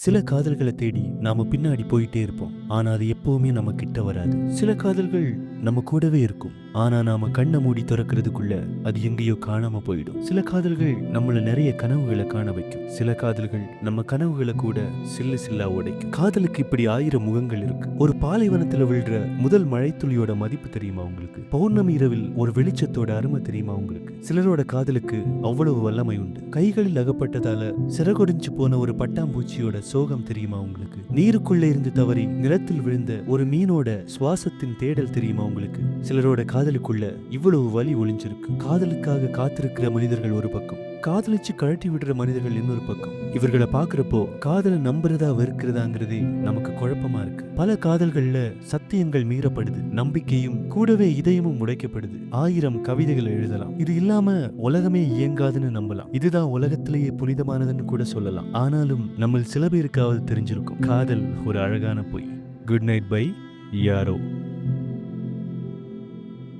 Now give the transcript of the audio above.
சில காதல்களை தேடி நாம பின்னாடி போயிட்டே இருப்போம். ஆனா அது எப்பவுமே நம்ம கிட்ட வராது. சில காதல்கள் நம்ம கூடவே இருக்கும். ஆனா நாம கண்ணை மூடி திறக்கிறதுக்குள்ள அது எங்கேயோ காணாம போயிடும். சில காதல்கள் நம்மள நிறைய கனவுகளை காண வைக்கும். சில காதல்கள் நம்ம கனவுகளை கூட சில்லு சில்லா உடைக்கும். காதலுக்கு இப்படி 1000 முகங்கள் இருக்கு. ஒரு பாலைவனத்துல விழுற முதல் மழைத்துளியோட மதிப்பு தெரியுமா உங்களுக்கு? பௌர்ணமி இரவில் ஒரு வெளிச்சத்தோட அருமை தெரியுமா உங்களுக்கு? சிலரோட காதலுக்கு அவ்வளவு வல்லமை உண்டு. கைகளில் அகப்பட்டதால சிறகொடிஞ்சு போன ஒரு பட்டாம்பூச்சியோட சோகம் தெரியுமா உங்களுக்கு? நீருக்குள்ள இருந்து தவறி நிலத்தில் விழுந்த ஒரு மீனோட சுவாசத்தின் தேடல் தெரியுமா உங்களுக்கு? சிலரோட காதலுக்குள்ள இவ்வளவு வலி ஒளிஞ்சிருக்கு. காதலுக்காக காத்திருக்கிற மனிதர்கள் ஒரு பக்கம், காதலிச்சு கழட்டி விடுற மனிதர்கள் இன்னொரு பக்கம். இவர்களை பாக்குறப்போ காதலை நம்புறதா வெறுக்கிறதாங்கிறதே நமக்கு குழப்பமா இருக்கு. பல காதல்கள்ல சத்தியங்கள் மீறப்படுது, நம்பிக்கையும் கூடவே இதயமும் உடைக்கப்படுது. 1000 கவிதைகள் எழுதலாம், இது இல்லாம உலகமே இயங்காதுன்னு நம்பலாம். இதுதான் உலகத்திலேயே புனிதமானதுன்னு கூட சொல்லலாம். ஆனாலும் நம்ம சில பேருக்காவது தெரிஞ்சிருக்கும், காதல் ஒரு அழகான பொய். குட் நைட் பை யாரோ.